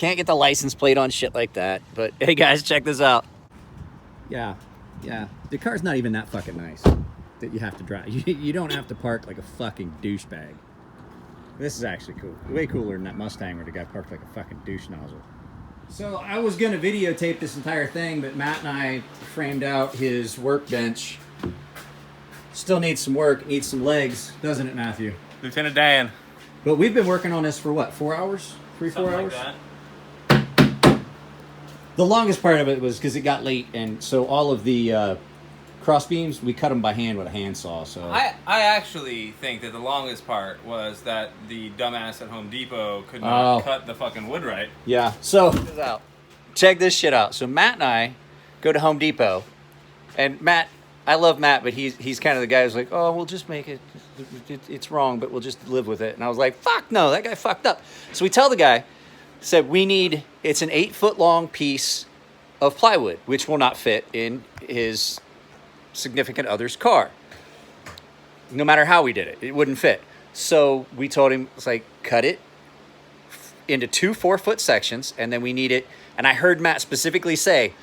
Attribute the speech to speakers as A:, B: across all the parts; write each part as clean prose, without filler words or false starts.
A: Can't get the license plate on shit like that. But hey guys, check this out.
B: Yeah. The car's not even that fucking nice that you have to drive. You don't have to park like a fucking douchebag. This is actually cool. Way cooler than that Mustang where the guy parked like a fucking douche nozzle. So I was gonna videotape this entire thing, but Matt and I framed out his workbench. Still needs some work, needs some legs, doesn't it, Matthew?
C: Lieutenant Dan.
B: But we've been working on this for what, 4 hours? 3, 4
C: Something
B: hours?
C: like
B: The longest part of it was because it got late, and so all of the cross beams, we cut them by hand with a handsaw. So
C: I actually think that the longest part was that the dumbass at Home Depot could not cut the fucking wood right.
B: Yeah. So
A: Check this shit out. So Matt and I go to Home Depot, and Matt, I love Matt, but he's kind of the guy who's like, oh, we'll just make it. It's wrong, but we'll just live with it. And I was like, fuck no, that guy fucked up. So we tell the guy, said it's an 8-foot long piece of plywood, which will not fit in his significant other's car. No matter how we did it, it wouldn't fit. So we told him, it's like, cut it into 2 4-foot sections, and then we need it. And I heard Matt specifically say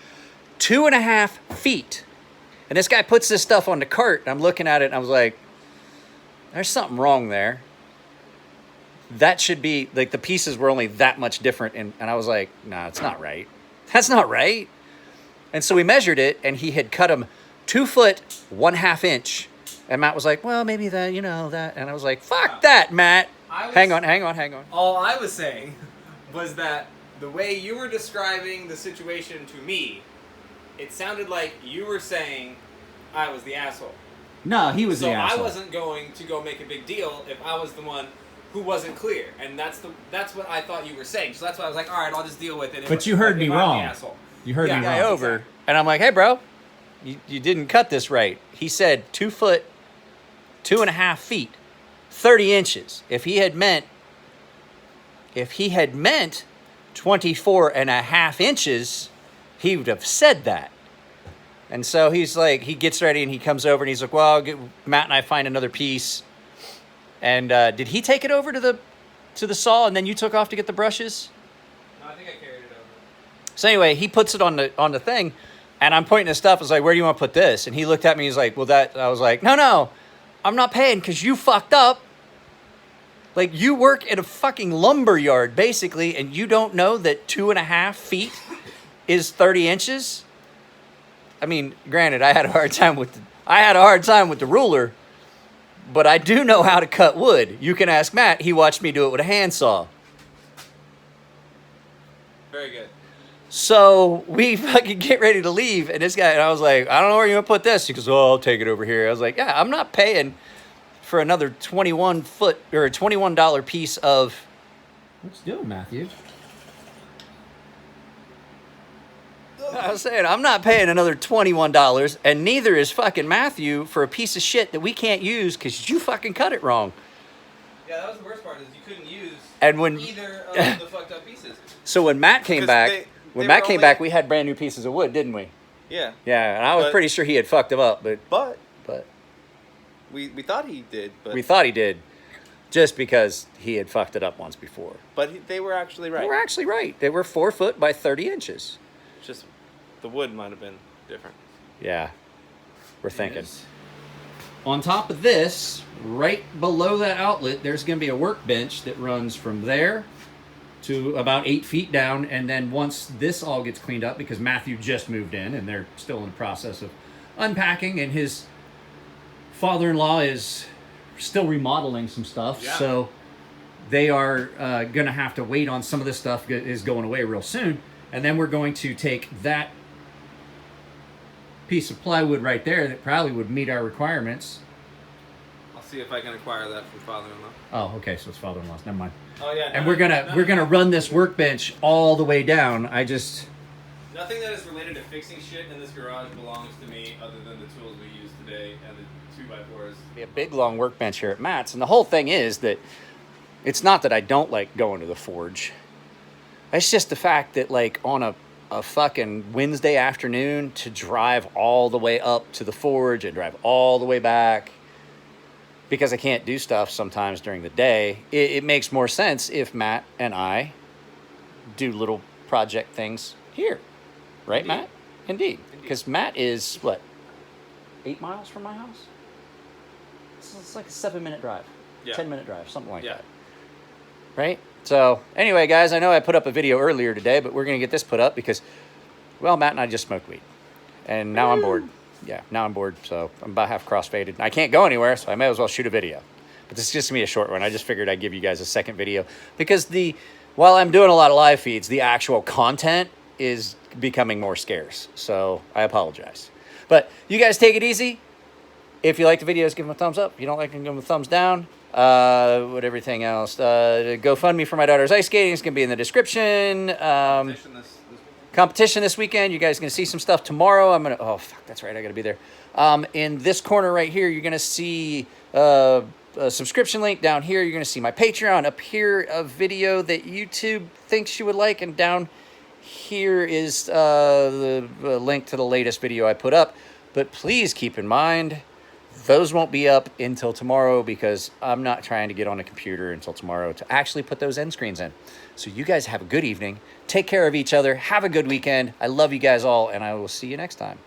A: 2.5 feet. And this guy puts this stuff on the cart, and I'm looking at it, and I was like, there's something wrong there. That should be, like, the pieces were only that much different. And I was like, nah, it's not right. That's not right. And so we measured it, and he had cut them 2 foot, 1/2 inch. And Matt was like, well, maybe that, that. And I was like, fuck that, Matt. Hang on.
C: All I was saying was that the way you were describing the situation to me, it sounded like you were saying I was the asshole.
B: no, he was the
C: So
B: asshole.
C: I wasn't going to go make a big deal if I was the one who wasn't clear, and that's what I thought you were saying. So that's why I was like, all right, I'll just deal with it.
B: But you heard me
C: if I'm the
B: wrong.
C: asshole.
B: You heard me
C: Yeah.
B: wrong.
A: Guy over, and I'm like, hey, bro, you didn't cut this right. He said 2 foot, 2.5 feet, 30 inches. If he had meant 24.5 inches, he would have said that. And so he's like, he gets ready and he comes over and he's like, well, Matt and I find another piece. And did he take it over to the saw and then you took off to get the brushes?
C: No, I think I carried it over.
A: So anyway, he puts it on the thing, and I'm pointing his stuff. I was like, where do you want to put this? And he looked at me. He's like, well, that. I was like, no, I'm not paying because you fucked up. Like, you work at a fucking lumber yard, basically, and you don't know that 2.5 feet is 30 inches? I mean, granted, I had a hard time with the ruler, but I do know how to cut wood. You can ask Matt. He watched me do it with a handsaw.
C: Very good.
A: So we fucking get ready to leave, and this guy, and I was like, I don't know where you're gonna put this. He goes, oh, I'll take it over here. I was like, yeah, I'm not paying for another 21 foot or a $21 piece of.
B: What's doing, Matthew?
A: I was saying, I'm not paying another $21, and neither is fucking Matthew for a piece of shit that we can't use because you fucking cut it wrong.
C: Yeah, that was the worst part, is you couldn't use either of the fucked up pieces.
A: So when Matt came back, we had brand new pieces of wood, didn't we?
C: Yeah.
A: Yeah, and I was pretty sure he had fucked them up,
C: But
A: but
C: we thought he did, but
A: we thought he did, just because he had fucked it up once before.
C: But they were actually right.
A: They were actually right. They were 4 foot by 30 inches.
C: Just the wood might have been different.
A: Yeah, we're thinking.
B: Yes. On top of this, right below that outlet, there's going to be a workbench that runs from there to about 8 feet down. And then once this all gets cleaned up, because Matthew just moved in and they're still in the process of unpacking, and his father-in-law is still remodeling some stuff.
C: Yeah.
B: So they are going to have to wait on some of this stuff is going away real soon. And then we're going to take that piece of plywood right there that probably would meet our requirements.
C: I'll see if I can acquire that from father-in-law.
B: Oh, okay, so it's father-in-law's. Never mind.
C: Oh yeah.
B: And we're gonna run this workbench all the way down.
C: Nothing that is related to fixing shit in this garage belongs to me, other than the tools we use today and the 2x4s.
A: Be a big long workbench here at Matt's, and the whole thing is that it's not that I don't like going to the forge. It's just the fact that, like, on a fucking Wednesday afternoon to drive all the way up to the forge and drive all the way back, because I can't do stuff sometimes during the day, it makes more sense if Matt and I do little project things here. Right,
C: Indeed.
A: Matt? Indeed. Because Matt is, what, 8 miles from my house? It's like a 7-minute drive.
C: Yeah.
A: 10-minute drive, something like
C: Yeah.
A: that. Right? So, anyway, guys, I know I put up a video earlier today, but we're going to get this put up because, well, Matt and I just smoked weed. And now I'm bored. Yeah, now I'm bored, so I'm about half crossfaded. I can't go anywhere, so I may as well shoot a video. But this is just going to be a short one. I just figured I'd give you guys a second video because while I'm doing a lot of live feeds, the actual content is becoming more scarce. So I apologize. But you guys take it easy. If you like the videos, give them a thumbs up. If you don't like them, give them a thumbs down. What everything else? GoFundMe for my daughter's ice skating is going to be in the description. Competition this weekend. You guys are going to see some stuff tomorrow. Oh, fuck, that's right. I got to be there. In this corner right here, you're going to see a subscription link. Down here, you're going to see my Patreon. Up here, a video that YouTube thinks you would like. And down here is the link to the latest video I put up. But please keep in mind, those won't be up until tomorrow because I'm not trying to get on a computer until tomorrow to actually put those end screens in. So you guys have a good evening. Take care of each other. Have a good weekend. I love you guys all, and I will see you next time.